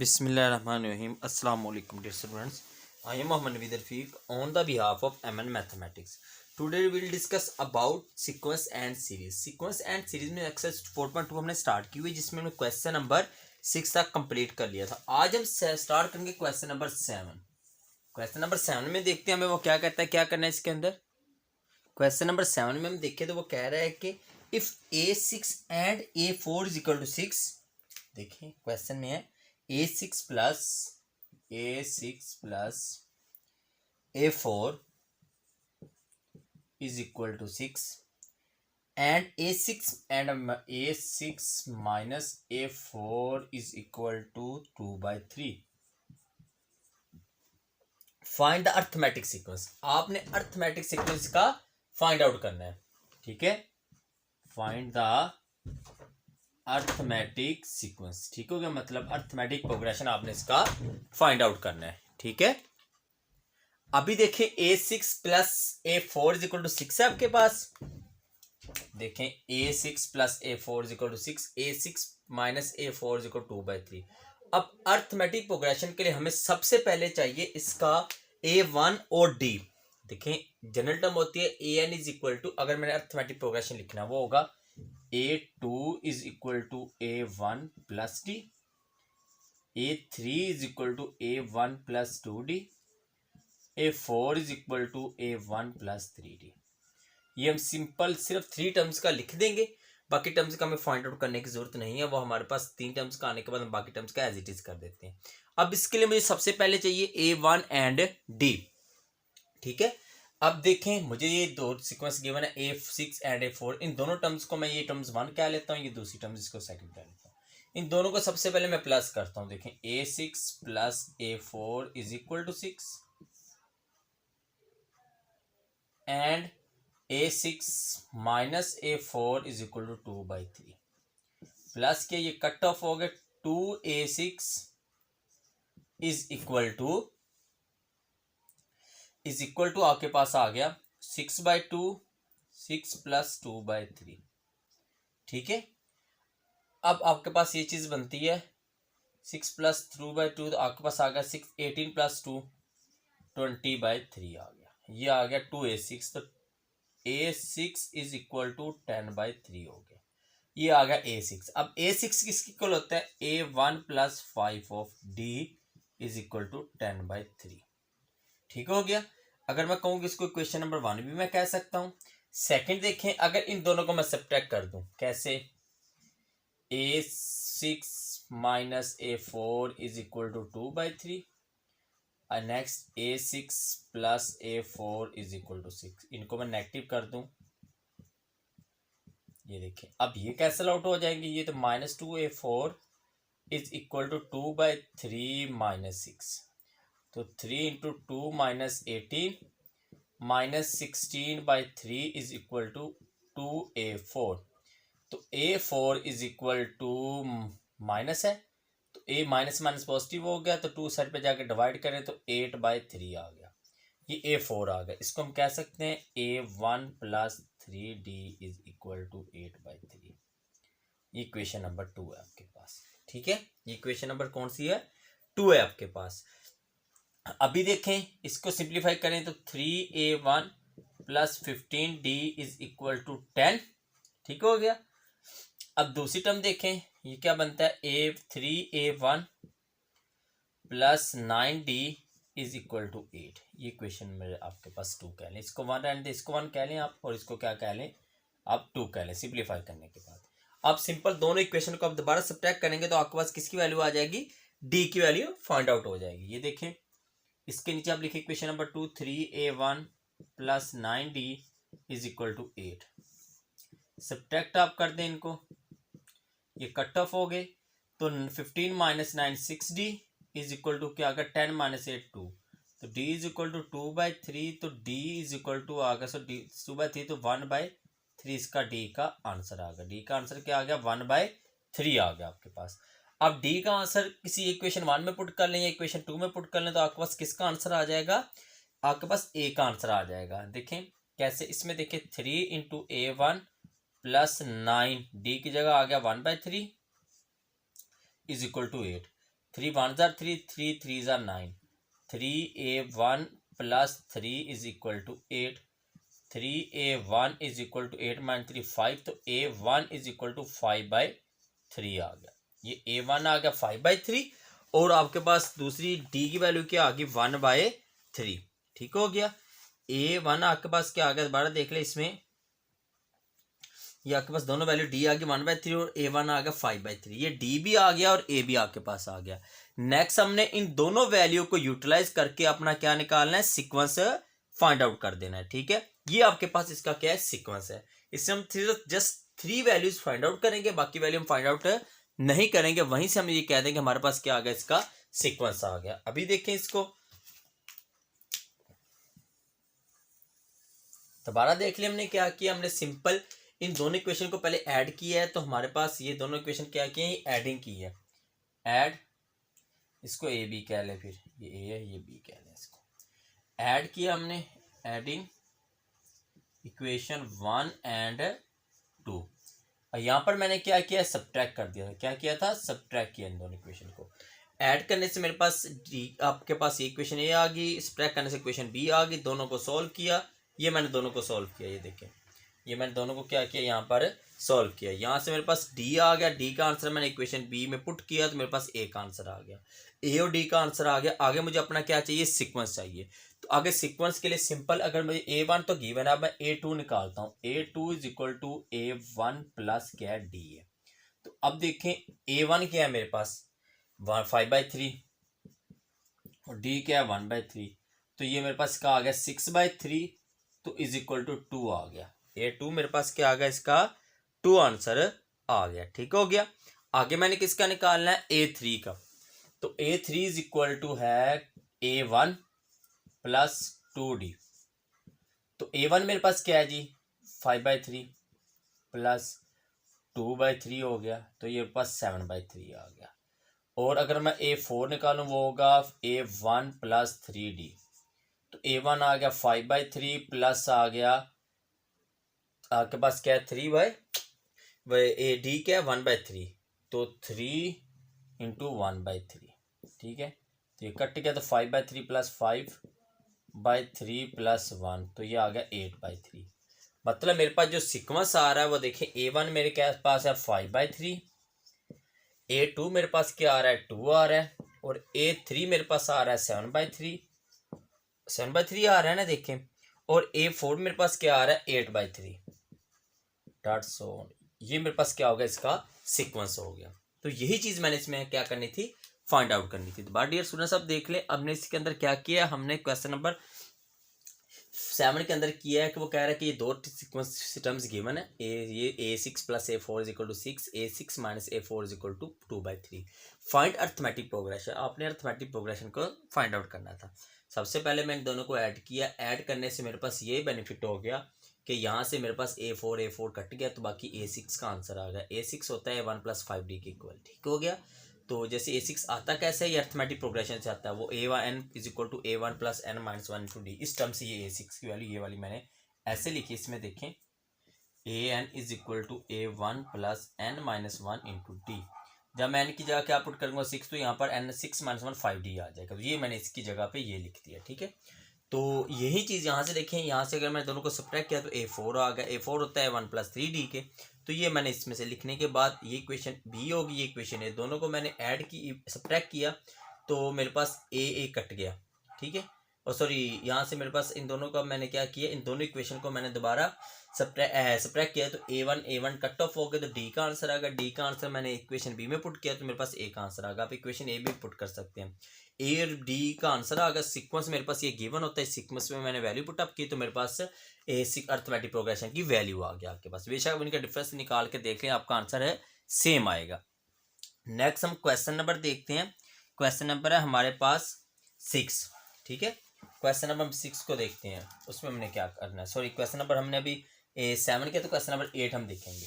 Bismillahirrahmanirrahim. Assalamu alaikum dear students. I am Muhammad Naveed Rafiq on the behalf of MN Mathematics. Today we will discuss about sequence and series. Sequence and series में exercise 4.2 हमने start की हुई जिसमें हमने question number 6 तक complete कर लिया था। आज हम स्टार्ट करेंगे क्वेश्चन नंबर 7। क्वेश्चन नंबर 7 में देखते हैं हमें वो क्या कहता है, क्या करना है इसके अंदर। क्वेश्चन नंबर 7 में हम देखें तो वो कह रहा है कि if A6 and A4 is equal to 6। देखिए क्वेश्चन में है A6 plus A4 is equal to 6 and A6 minus A4 is equal to 2/3. Find the arithmetic sequence. आपने अर्थमेटिक सीक्वेंस का फाइंड आउट करना है, ठीक है। फाइंड द अर्थमेटिक सीक्वेंस, ठीक हो गया, मतलब अर्थमेटिक प्रोग्रेशन आपने इसका फाइंड आउट करना है, ठीक है। अभी देखिए A6 plus A4 is equal to 6 है आपके पास। देखें A6 plus A4 is equal to 6, A6 minus A4 is equal to 2/3। अब अर्थमेटिक प्रोग्रेशन के लिए हमें सबसे पहले चाहिए इसका A1 और D। देखें जनरल टर्म होती है AN इज इक्वल टू, अगर मैंने अर्थमेटिक प्रोग्रेशन लिखना वो होगा A2 is equal to A1 plus D, A3 is equal to A1 plus 2D, A4 is equal to A1 plus 3D। ये हम सिंपल सिर्फ 3 टर्म्स का लिख देंगे, बाकी टर्म्स का हमें फाइंड आउट करने की जरूरत नहीं है। वो हमारे पास 3 टर्म्स का आने के बाद हम बाकी टर्म्स का एज इट इज कर देते हैं। अब इसके लिए मुझे सबसे पहले चाहिए A1 एंड D, ठीक है। अब देखें मुझे ये दो सीक्वेंस गिवन है A6 एंड A4। इन दोनों टर्म्स को मैं ये टर्म्स 1 कह लेता हूँ, ये दूसरी टर्म्स इसको सेकंड कह लेता हूँ। इन दोनों को सबसे पहले मैं प्लस करता हूँ। देखें A6 plus A4 is equal to 6 and A6 minus A4 is equal to 2/3 plus के ये कट ऑफ हो गए 2A6 इज इक्वल टू आपके पास आ गया 6/2, 6 प्लस 2/3, ठीक है। अब आपके पास ये चीज बनती है 6 प्लस 2/2 तो आपके पास आ गया 6, 18 प्लस 2 20/3 आ गया। ये आ गया 2A6, तो A6 इज इक्वल टू 10/3 हो गया। ये आ गया A6। अब A6 किसके इक्वल होता है A1 plus 5 of D is equal to 10/3, ठीक हो गया। अगर मैं कहूँ इसको क्वेश्चन नंबर 1 भी मैं कह सकता हूँ। सेकंड देखें, अगर इन दोनों को मैं सब्ट्रैक्ट कर दूं, कैसे A6 minus A4 is equal to 2/3 और next A6 plus A4 is equal to 6। इनको मैं नेगेटिव कर दूं, ये देखें अब ये कैंसल आउट हो जाएंगे। ये तो -2A4 is equal to 2/3 minus 6, तो 3 into 2 minus 18 minus 16/3 is equal to 2A4। तो A4 is equal to minus है, तो A माइनस माइनस पॉजिटिव हो गया, तो 2 साइड पे जाके डिवाइड करें तो 8/3 आ गया। ये A4 आ गया। इसको हम कह सकते हैं A1 plus 3D is equal to 8/3। ये इक्वेशन नंबर 2 है आपके पास, ठीक है। ये इक्वेशन नंबर कौन सी है 2 है आपके पास। अभी देखें इसको सिंप्लीफाई करें तो 3A1 plus 15D is equal to 10, ठीक हो गया। अब दूसरी टर्म देखें, ये क्या बनता है 3A1 plus 9D is equal to 8। ये क्वेश्चन में आपके पास 2 कह लें, इसको 1 रहने इसको 1 कह लें आप, और इसको क्या कह लें आप 2 कह लें। सिंप्लीफाई करने के बाद आप सिंपल दोनों इक्वेशन को आप दोबारा सब्ट्रैक्ट करेंगे तो आपके पास किसकी वैल्यू आ जाएगी, D की वैल्यू फाइंड आउट हो जाएगी। ये देखें इसके नीचे आप लिखिए equation number 2 3A1 plus 9D is equal to 8। Subtract आप कर दें इनको, ये कट ऑफ हो गए, तो 15 minus 9 6D is equal to क्या आ गया 10 माइनस 8 2, तो D इज इक्वल टू 2/3, तो D इज इक्वल टू आ गया, सो D 2/3 तो 1/3 इसका D का आंसर आ गया। D का आंसर क्या आ गया 1/3 आ गया आपके पास। अब D का आंसर किसी इक्वेशन 1 में पुट कर लें या इक्वेशन 2 में पुट कर लें तो आपके पास किसका आंसर आ जाएगा, आपके पास A का आंसर आ जाएगा। देखें कैसे, इसमें देखें 3 इंटू A1 प्लस 9 D की जगह आ गया 1/3 इज इक्वल टू 8। 3 1 जार 3, 3 3 जार 9, 3a1 plus 3 is equal to 8, 3a1 is equal to 8 minus 3 5, तो a1 इज इक्वल टू 5/3 आ गया। ये a1 आ गया 5/3 और आपके पास दूसरी d की वैल्यू क्या आ गई 1/3। ठीक हो गया। a1 आपके पास क्या आ गया, दोबारा देख ले इसमें, ये आपके पास दोनों वैल्यू d आ गई 1/3 और a1 आ गया 5/3। ये d भी आ गया और a भी आपके पास आ गया। नेक्स्ट हमने इन दोनों वैल्यू को यूटिलाइज करके अपना क्या निकालना है, सीक्वेंस फाइंड आउट कर देना है। ठीक है, ये आपके पास इसका क्या है, सीक्वेंस है। इससे हम जस्ट 3 वैल्यूज फाइंड आउट करेंगे, बाकी वैल्यू हम फाइंड आउट नहीं करेंगे। वहीं से हम ये कह देंगे हमारे पास क्या आ गया, इसका सीक्वेंस आ गया। अभी देखें इसको, दोबारा देख लिया हमने क्या किया, हमने सिंपल इन दोनों इक्वेशन को पहले ऐड किया है। तो हमारे पास ये दोनों इक्वेशन क्या किए हैं, एडिंग की है। ऐड, इसको ए बी कह लें, फिर ये ए है ये बी कह लें, इसको ऐड किया हमने, एडिंग इक्वेशन 1 एंड 2। और यहाँ पर मैंने क्या किया, सब्ट्रैक्ट कर दिया। क्या किया था, सब्ट्रैक्ट किया इन दोनों इक्वेशन को। ऐड करने से मेरे पास आपके पास ये इक्वेशन ए आ गई, सब्ट्रैक्ट करने से इक्वेशन बी आ गई। दोनों को सॉल्व किया, ये मैंने दोनों को सॉल्व किया, ये देखें, ये मैंने दोनों को क्या किया, यहाँ पर सॉल्व किया। यहाँ से मेरे पास डी आ गया, डी का आंसर मैंने इक्वेशन बी में पुट किया तो मेरे पास ए का आंसर आ गया, ए और डी का आंसर आ गया। आगे मुझे अपना क्या चाहिए, सीक्वेंस चाहिए। तो आगे सीक्वेंस के लिए सिंपल, अगर मुझे ए1 तो गिवन है, अब मैं ए2 निकालता हूँ। A two is equal to A one plus क्या है, डी है। तो अब देखें ए1 क्या है मेरे पास 5/3 और डी क्या है 1/3, तो ये मेरे पास क्या आ गया 6/3, तो इज इक्वल टू 2 आ गया। A2 मेरे पास क्या आ गया, इसका 2 आंसर आ गया। ठीक हो गया। आगे मैंने किसका निकालना है, A3 का। तो A3 इज इक्वल टू है A1 प्लस 2D। तो A1 मेरे पास क्या है जी 5/3 प्लस 2/3 हो गया, तो ये मेरे पास 7/3 आ गया। और अगर मैं A4 निकालूं वो होगा A1 प्लस 3D। तो A1 आ गया 5/3 प्लस आ गया आपके पास क्या है 3/, ए डी क्या है 1/3, तो 3 इंटू 1/3। ठीक है, तो ये कट गया, तो 5/3 प्लस 5/3 प्लस 1, तो ये आ गया 8/3। मतलब मेरे पास जो सीक्वेंस आ रहा है वो देखिए, A1 मेरे के पास है 5/3, A2 मेरे पास क्या आ रहा है 2 आ रहा है, और A3 मेरे पास आ रहा है 7/3 आ रहा है ना देखें, और A4 मेरे पास क्या आ रहा है 8/3। ये मेरे पास क्या हो गया, इसका सीक्वेंस हो गया। तो यही चीज मैंने इसमें क्या करनी थी, फाइंड आउट करनी थी। तो बार डियर स्टूडेंट्स अब देख ले, हमने इसके अंदर क्या किया, हमने क्वेश्चन नंबर 7 के अंदर किया है कि वो कह रहा है कि ये दो सीक्वेंस टर्म्स गिवन है, ये A6 plus A4 is equal to 6, A6 minus A4 is equal to 2/3। Find arithmetic progression, आपने अर्थमेटिक प्रोग्रेशन को फाइंड आउट करना था। सबसे पहले मैंने दोनों को ऐड किया, ऐड करने से मेरे पास ये बेनिफिट हो गया कि यहाँ से मेरे पास A4 कट गया, तो बाकी A6 का आंसर आ गया। A6 होता है 1 + 5D के इक्वल। ठीक हो गया। तो जैसे A6 आता कैसे है, ये अर्थमेटिक प्रोग्रेशन से आता है, वो A1 is equal to A1 + n - 1 into D. इस टर्म से ये A6 की वैल्यू ये वाली मैंने ऐसे लिखी, इसमें देखें AN is equal to A1 + n - 1 into D. जब मैं n की जगह क्या पुट करूँगा 6, तो यहाँ पर n 6 - 1 5D आ जाएगा। तो ये मैंने इसकी जगह पे ये लिख दिया। ठीक है, तो यही चीज़ यहाँ से देखें, यहाँ से अगर मैं दोनों को सब्ट्रैक्ट किया तो A4 आ गया। A4 होता है 1 + 3D के। तो ये मैंने इसमें से लिखने के बाद ये इक्वेशन बी होगी, ये इक्वेशन है, दोनों को मैंने ऐड की सब्ट्रैक्ट किया तो मेरे पास ए कट गया। ठीक है, और सॉरी यहाँ से मेरे पास इन दोनों का मैंने क्या किया, इन दोनों इक्वेशन को मैंने दोबारा सब्ट्रैक्ट किया, तो A1 कट ऑफ हो गया, तो डी का आंसर आ गया। डी का आंसर मैंने इक्वेशन बी में पुट किया तो मेरे पास ए का आंसर आ गया। आप इक्वेशन ए भी पुट कर सकते हैं, ए और डी का आंसर आ गया। सीक्वेंस मेरे पास ये गिवन होता है, सीक्वेंस में मैंने वैल्यू पुट अप की तो मेरे पास अर्थमेटिक प्रोग्रेशन की वैल्यू आ गया आपके पास। बेशक उनका डिफरेंस निकाल के देख लें, आपका आंसर है सेम आएगा। नेक्स्ट हम क्वेश्चन नंबर देखते हैं। क्वेश्चन नंबर है हमारे पास 6। ठीक है, क्वेश्चन नंबर 6 को देखते हैं, उसमें हमने क्या करना है। सॉरी, क्वेश्चन नंबर हमने अभी 7 किया, तो क्वेश्चन नंबर 8 हम देखेंगे।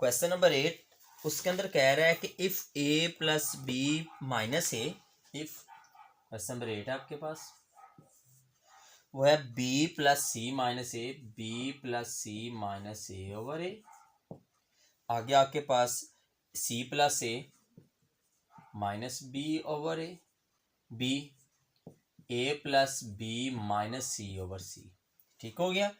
क्वेश्चन नंबर 8 उसके अंदर कह रहा है कि if A + B - A, if question number 8 है आपके पास, वो है बी प्लस सी माइनस ए, बी प्लस सी माइनस ए ओवर ए। आगे आपके पास सी प्लस ए माइनस बी ओवर ए, बी ए plus b minus c over c. ठीक हो गया।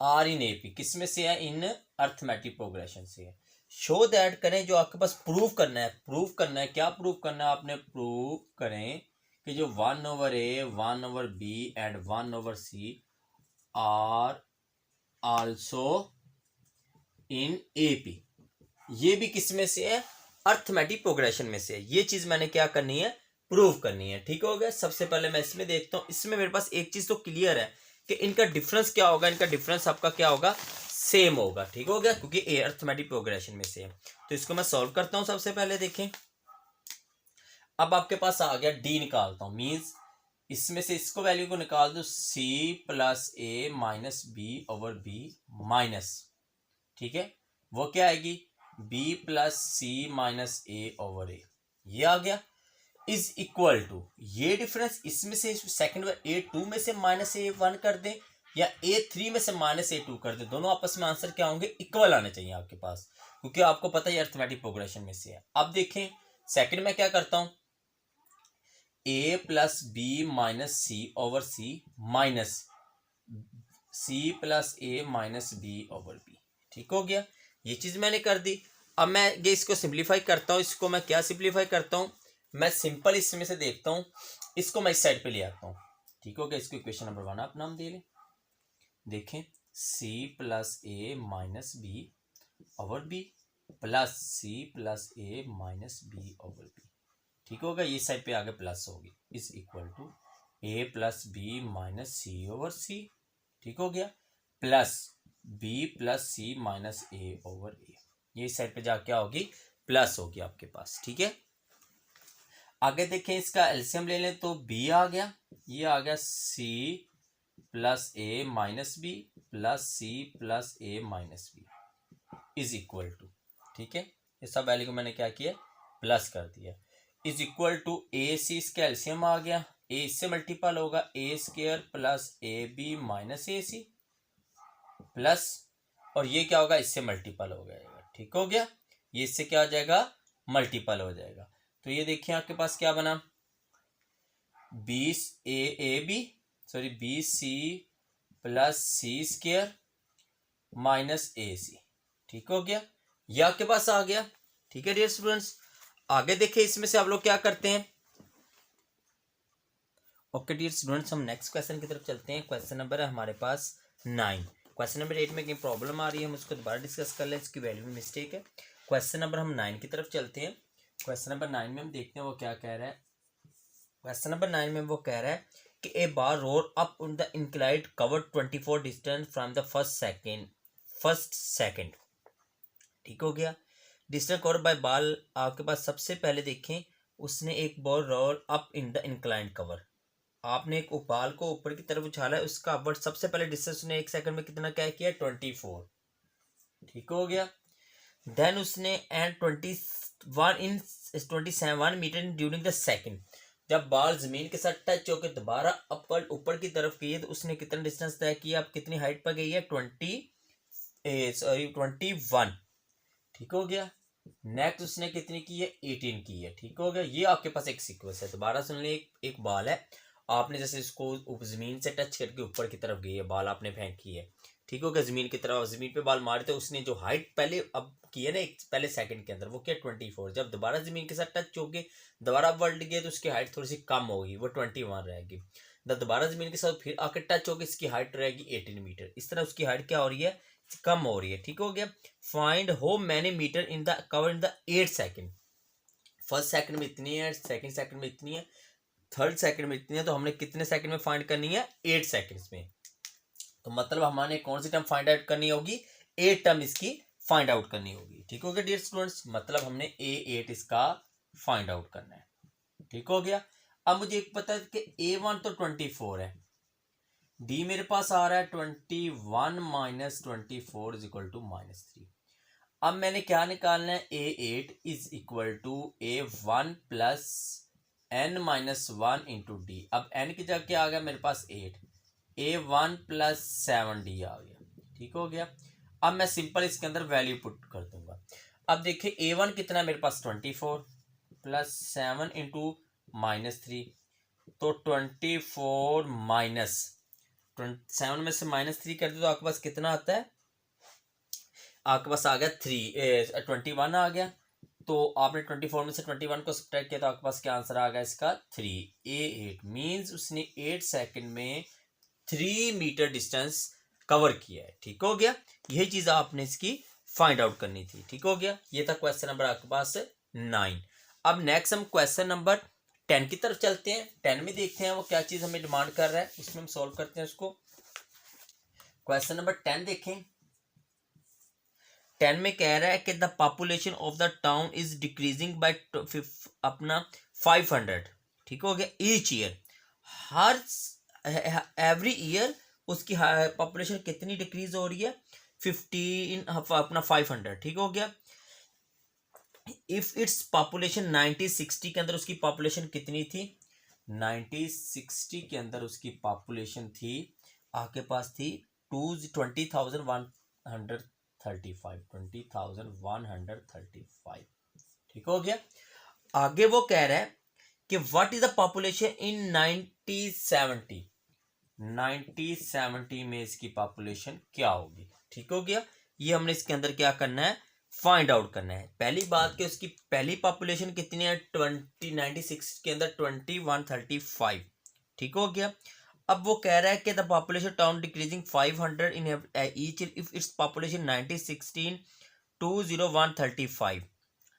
आर इन ए पी किस में से है? इन अर्थमेटिक प्रोग्रेशन से है। शो दैट करें, जो आपके पास प्रूव करना है, प्रूव करना है, क्या प्रूव करना है आपने? प्रूव करें कि जो 1 over A, 1 over B and 1 over C are also in A P. ये भी किस में से है? अर्थमेटिक प्रोग्रेशन में से है। ये चीज मैंने क्या करनी है? प्रूव करनी है। ठीक हो गया। सबसे पहले मैं इसमें देखता हूं, इसमें मेरे पास एक चीज तो क्लियर है कि इनका डिफरेंस क्या होगा। इनका डिफरेंस आपका क्या होगा? सेम होगा। ठीक हो गया, क्योंकि ए अर्थमेटिक प्रोग्रेशन में से है। तो इसको मैं सॉल्व करता हूं। सबसे पहले देखें, अब आपके पास आ गया डी निकालता हूं, मीन्स इसमें से इसको वैल्यू को निकाल दो, सी प्लस ए minus B over B minus, ठीक है, वो क्या आएगी? बी प्लस सी माइनस ए ओवर ए। ये आ गया इज इक्वल टू, ये डिफरेंस इसमें से सेकंड में ए टू में से माइनस ए वन कर दें या ए थ्री में से माइनस ए टू कर दें, दोनों आपस में आंसर क्या होंगे? इक्वल आने चाहिए आपके पास, क्योंकि आपको पता है अर्थमेटिक प्रोग्रेशन में से है। अब देखें सेकंड में क्या करता हूं, ए plus b minus c over सी माइनस सी प्लस ए माइनस बी ओवर बी। ठीक हो गया, ये चीज मैंने कर दी। अब मैं ये इसको सिंप्लीफाई करता हूं। इसको मैं क्या सिंप्लीफाई करता हूं? मैं सिंपल इसमें से देखता हूं, इसको मैं इस साइड पे ले आता हूं। ठीक हो गया, इसको इक्वेशन नंबर 1 आप नाम दे लें। देखें सी प्लस ए minus B over b plus सी प्लस ए माइनस बी ओवर बी। ठीक होगा, ये साइड पे आगे प्लस होगी, is equal to a plus b minus c over c. ठीक हो गया, प्लस बी प्लस सी माइनस ए ओवर ए। ये साइड पे जाके क्या होगी? प्लस होगी आपके पास। ठीक है, आगे देखें, इसका एलसीएम ले लें तो बी आ गया, ये आ गया C plus A minus B plus C plus A minus B is equal to, ठीक है, ये सब वैल्यू को मैंने क्या किया? प्लस कर दिया। Is equal to a c, इसका एलसीएम आ गया, ए इससे मल्टीपल होगा, a square plus a b minus a c plus, और ये क्या होगा? इससे मल्टीपल हो जाएगा। ठीक हो गया, ये इससे क्या हो जाएगा? मल्टीपल हो जाएगा। तो ये देखिए आपके पास क्या बना, B C plus C square minus a सी। ठीक हो गया, ये आपके पास आ गया। ठीक है डियर स्टूडेंट्स, आगे देखिए इसमें से आप लोग क्या करते हैं। ओके डियर स्टूडेंट्स, हम नेक्स्ट क्वेश्चन की तरफ चलते हैं। क्वेश्चन नंबर है हमारे पास 9। क्वेश्चन नंबर 8 में कहीं प्रॉब्लम आ रही है, हम उसको दोबारा डिस्कस कर लें, इसकी वैल्यू में मिस्टेक है। क्वेश्चन नंबर हम 9 की तरफ चलते हैं। क्वेश्चन नंबर 9 में हम देखते हैं वो क्या कह रहा है। क्वेश्चन नंबर 9 में वो कह रहा है कि a bar roll up on the inclined covered 24 distance from the first second. ठीक हो गया, डिस्टेंस कवर्ड बाय बॉल। आपके पास सबसे पहले देखें, उसने एक ball roll up in the inclined cover, आपने एक बाल को ऊपर की तरफ उछाला है, उसका अपवर्ड सबसे पहले डिस्टेंस उसने 1 सेकंड में कितना क्या किया? 24। ठीक हो गया, देन उसने and 27 meter during the second, जब बॉल जमीन के साथ टच होकर दोबारा अपवर्ड ऊपर की तरफ गई है तो उसने कितना डिस्टेंस तय किया? आप कितनी हाइट पर गई है? 21। ठीक हो गया, नेक्स्ट उसने कितनी की है? 18 की है। ठीक हो गया, ये आपके पास एक सीक्वेंस है। दोबारा सुन ले, एक बॉल है, आपने जैसे इसको जमीन से टच करके ऊपर की तरफ गई है, बॉल आपने फेंकी है। ठीक हो गया, जमीन की तरफ, जमीन पे बॉल मारे तो उसने जो हाइट पहले अब की है ना एक पहले सेकंड के अंदर, वो क्या? 24। जब दोबारा जमीन के साथ टच होगी, दोबारा वर्ल्ड गए तो उसकी हाइट थोड़ी सी कम होगी, वो 21 रहेगी। जब दोबारा जमीन के साथ फिर आके टच होगी, इसकी हाइट रहेगी 18 मीटर। इस तरह उसकी हाइट क्या हो रही है? कम हो रही है। ठीक हो गया, find how many meter in the cover in the 8 second. First second में इतनी है, सेकंड सेकंड में इतनी है, थर्ड सेकंड में इतनी है, तो हमने कितने सेकंड में फाइंड करनी है? 8 सेकंड्स में। तो मतलब हमारे कौन सी टर्म फाइंड आउट करनी होगी? 8 टर्म इसकी फाइंड आउट करनी होगी। ठीक हो गया डियर स्टूडेंट्स, मतलब हमने A8 इसका फाइंड आउट करना है। ठीक हो गया, अब मुझे एक पता है कि A1 तो 24 है, D मेरे पास आ रहा है 21 माइनस 24 इज इक्वल टू -3। अब मैंने क्या निकालना है? A8 is equal to A1 plus n-1 into D. अब n की जगह क्या आ गया मेरे पास? 8। A1 प्लस 7D आ गया, ठीक हो गया। अब मैं सिंपल इसके अंदर वैल्यू पुट कर दूंगा। अब देखिए A1 कितना है मेरे पास 24 प्लस 7 इंटू -3, तो 24 माइनस 7 में से -3 कर दो तो आपके पास कितना आता है, आपके पास आ गया 21 आ गया। तो आपने 24 में से 21 को सब्ट्रैक्ट किया तो आपके पास क्या आंसर आ गया इसका 3। A8 मीन्स उसने 8 सेकंड में 3 मीटर डिस्टेंस कवर किया है, ठीक हो गया। यही चीज आपने इसकी फाइंड आउट करनी थी, ठीक हो गया। ये था क्वेश्चन नंबर आपके पास 9। अब नेक्स्ट हम क्वेश्चन नंबर 10 की तरफ चलते हैं। 10 में देखते हैं वो क्या चीज हमें डिमांड कर रहा है, उसमें हम सॉल्व करते हैं उसको। क्वेश्चन नंबर 10 देखें। 10 में कह रहा है कि the population of the town is decreasing by अपना 500, ठीक हो गया, ईच ईयर। हर एवरी ईयर उसकी पॉपुलेशन कितनी डिक्रीज हो रही है, 15 अपना 500, ठीक हो गया। इफ इट्स पॉपुलेशन 1960 के अंदर उसकी पॉपुलेशन कितनी थी, 1960 के अंदर उसकी पॉपुलेशन थी आपके पास थी 20,135, ठीक हो गया। आगे वो कह रहा है कि what is the population in 1970, 1970 में इसकी पॉपुलेशन क्या होगी, ठीक हो गया। ये हमने इसके अंदर क्या करना है, फाइंड आउट करना है। पहली बात कि उसकी पहली पॉपुलेशन कितनी है, 96 के अंदर 2135, ठीक हो गया। अब वो कह रहा है कि the population town decreasing 500 in each if its population 1916 20135,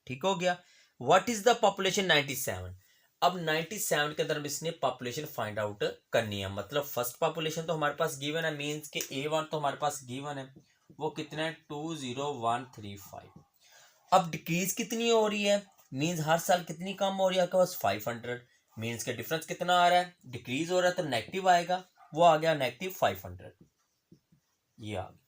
ठीक हो गया। What is the population 97। अब 97 के अंदर इसने पॉपुलेशन फाइंड आउट करनी है। मतलब फर्स्ट पॉपुलेशन तो हमारे पास गिवन है, मींस के A1 तो हमारे पास गिवन है, वो कितना है 20135। अब डिक्रीज कितनी हो रही है, मींस हर साल कितनी कम हो रही है आपके पास 500, मींस के डिफरेंस कितना आ रहा है, डिक्रीज हो रहा है तो नेगेटिव आएगा, वो आ गया -500, ये आ गया।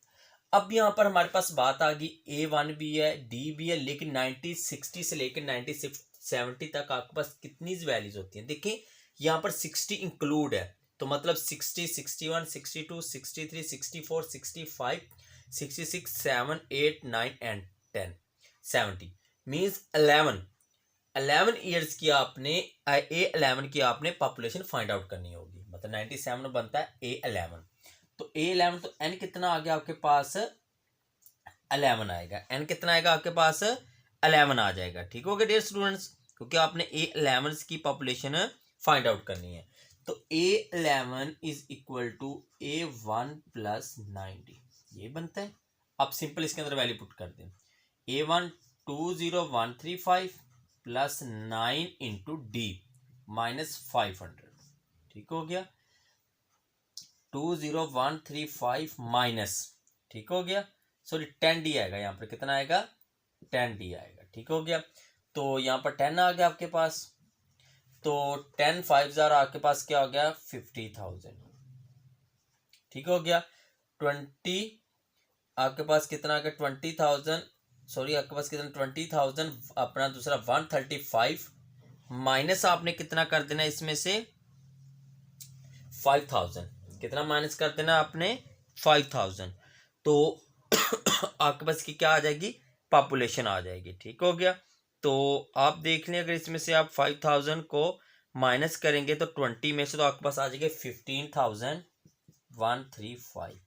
अब यहाँ पर हमारे पास बात आ गई A1 भी है D भी है, लेकिन 1960 से लेकर 1970 तक आपके पास कितनी वैल्यूज होती हैं, देखिए यहाँ पर 60 इंक्लूड है, तो मतलब 60 61 62 63 64 65 66 7 8 9 एंड 10 70 मीन्स 11 ईयर्स की आपने A11 की आपने पॉपुलेशन फाइंड आउट करनी होगी। मतलब 97 बनता है A11, तो A11 तो n कितना आ गया आपके पास 11 आएगा, n कितना आएगा आपके पास 11 आ जाएगा, ठीक हो गया डियर स्टूडेंट्स, क्योंकि आपने A11 की पॉपुलेशन फाइंड आउट करनी है। तो A11 is equal to A1 plus 90, ये बनता है। अब सिंपल इसके अंदर वैल्यू पुट कर दें, A1 20135 प्लस 9 इंटू D -500, ठीक हो गया। 20135 माइनस, ठीक हो गया, सॉरी 10D आएगा, यहाँ पर कितना आएगा 10D आएगा, ठीक हो गया। तो यहाँ पर 10 आ गया आपके पास, तो 10 5 आपके पास क्या हो गया 50,000, ठीक हो गया। 20 आपके पास कितना आ गया 20,000, सॉरी आपके पास कितना 20,000 अपना दूसरा 135 माइनस आपने कितना कर देना इसमें से 5,000, कितना माइनस कर देना आपने 5,000, तो आपके पास की क्या आ जाएगी पॉपुलेशन आ जाएगी, ठीक हो गया। तो आप देख लें अगर इसमें से आप 5,000 को माइनस करेंगे तो 20 में से तो आपके पास आ जाएगी 15,135,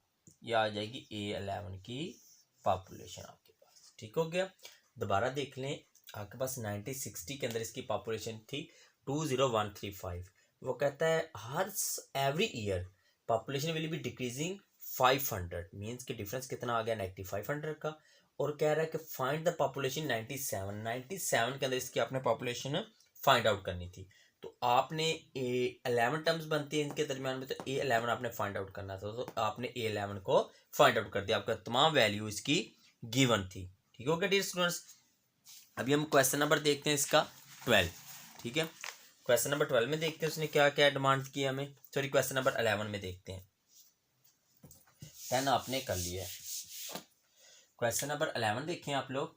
ये आ जाएगी A11 की पॉपुलेशन आपके पास, ठीक हो गया। दोबारा देख लें, आपके पास 1960 के अंदर इसकी पॉपुलेशन थी 20135, वो कहता है हर every year population will be decreasing 500, means कि डिफरेंस कितना आ गया -500 का, और कह रहा है कि फाइंड द पॉपुलेशन 97 के अंदर इसकी आपने पॉपुलेशन फाइंड आउट करनी थी। तो आपने A11 टर्म्स बनती है इनके दरमियान में, तो A11 आपने फाइंड आउट करना था, तो आपने A11 को फाइंड आउट कर दिया, आपका तमाम वैल्यू इसकी गिवन थी, ठीक हो गया डियर स्टूडेंट्स। अभी हम क्वेश्चन नंबर देखते हैं इसका 12, ठीक है। क्वेश्चन नंबर 12 में देखते हैं उसने क्या क्या डिमांड किया हमें, सॉरी क्वेश्चन नंबर 11 में देखते हैं। 10 आपने कर लिया है, क्वेश्चन नंबर 11 देखें आप लोग।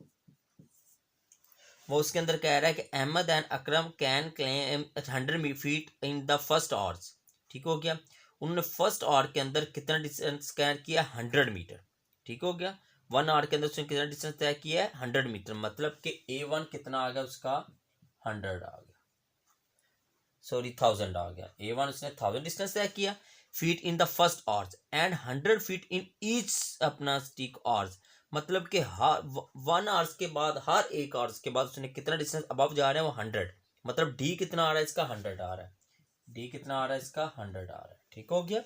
वो उसके अंदर कह रहा है कि Ahmed and Akram can claim 100 feet in the first hours, ठीक हो गया। उन्होंने फर्स्ट आवर के अंदर कितना डिस्टेंस तय किया, 100 मीटर। ठीक हो गया, 1 आवर के अंदर उसने कितना डिस्टेंस तय किया है, 100 मीटर। मतलब कि A1 कितना आ गया उसका, 100 आ गया, सॉरी 1000 आ गया। A1 उसने 1000 डिस्टेंस तय किया feet in the first hours and 100 feet in each अपना स्टिक आवर्स। मतलब कि हर 1 आवर्स के बाद, हर एक आवर्स के बाद उसने कितना डिस्टेंस अबव जा रहा है, वो 100। मतलब डी कितना आ रहा है इसका, 100 आ रहा है। डी कितना आ रहा है इसका, 100 आ रहा है। ठीक हो गया।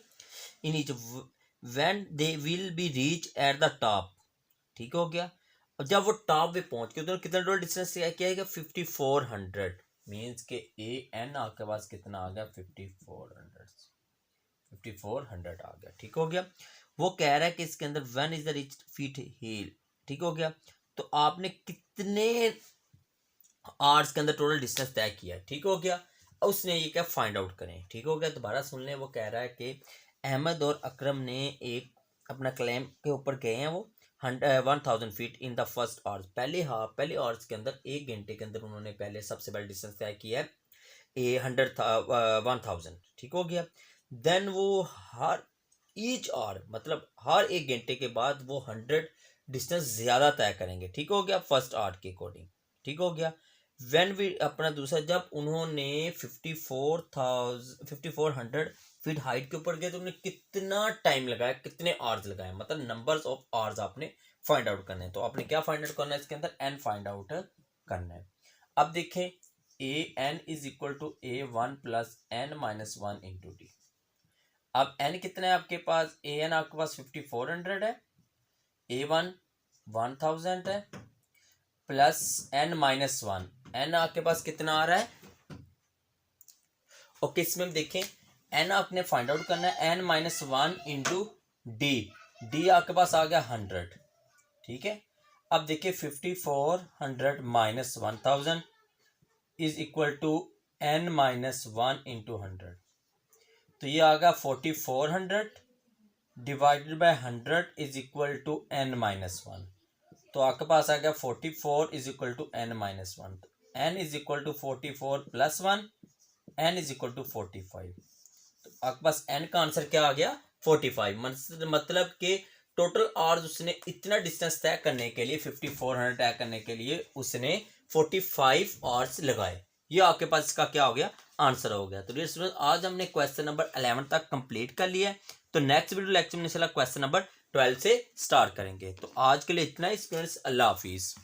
In each when they will be reach at the top. ठीक हो गया। और जब वो टॉप पे पहुंच के उधर कितना टोटल डिस्टेंस क्या है, 5400। मीन्स के ए एन आपके पास कितना आ गया, 5400 आ गया। ठीक हो गया। वो कह रहा है कि इसके अंदर one is the rich feet heel. ठीक हो गया। तो आपने कितने आवर्स के अंदर टोटल डिस्टेंस तय किया। ठीक हो गया। उसने ये क्या फाइंड आउट करें। ठीक हो गया। दोबारा सुन लें। वो कह रहा है कि अहमद और अकरम ने एक अपना क्लेम के ऊपर गए हैं, वो 1000 feet in the first hours. पहले आवर्स के अंदर, 1 घंटे के अंदर उन्होंने पहले सबसे पहले डिस्टेंस तय किया है 1000। ठीक हो गया। देन वो हर ईच आवर, मतलब हर 1 घंटे के बाद वो 100 डिस्टेंस ज़्यादा तय करेंगे। ठीक हो गया, फर्स्ट आवर के अकॉर्डिंग। ठीक हो गया। व्हेन वी अपना दूसरा, जब उन्होंने 5400 फीट हाइट के ऊपर गए तो उन्होंने कितना टाइम लगाया, कितने आवर्स लगाए, मतलब नंबर्स ऑफ आवर्स आपने फाइंड आउट करने हैं। तो आपने क्या फाइंड आउट करना है इसके अंदर, एन फाइंड आउट करना है। अब देखें, a n is equal to A1 plus n minus 1 into D. अब एन कितना है आपके पास, ए एन आपके पास 5400 है, A1 1000 है, प्लस एन माइनस 1। एन आपके पास कितना आ रहा है, ओके। इसमें हम देखें, एन आपने फाइंड आउट करना है, N minus 1 into D. D आपके पास आ गया 100। ठीक है। अब देखिए 5400 minus 1000 is equal to N minus 1 into 100। तो ये आ गया 4400 divided by 100 is equal to N minus 1। तो आपके पास आ गया 44 is equal to N minus 1। तो N is equal to 44 plus 1, N is equal to 45। तो आपके पास एन का आंसर क्या आ गया, 45। मतलब कि टोटल आवर्स उसने इतना डिस्टेंस तय करने के लिए, 5400 तय करने के लिए उसने 45 आवर्स लगाए। ये आपके पास इसका क्या हो गया, आंसर हो गया। तो डियर स्टूडेंट, आज हमने क्वेश्चन नंबर 11 तक कंप्लीट कर लिया है। तो नेक्स्ट वीडियो लेक्चर में इंशाल्लाह क्वेश्चन नंबर 12 से स्टार्ट करेंगे। तो आज के लिए इतना ही स्टूडेंट्स, अल्लाह हाफिज।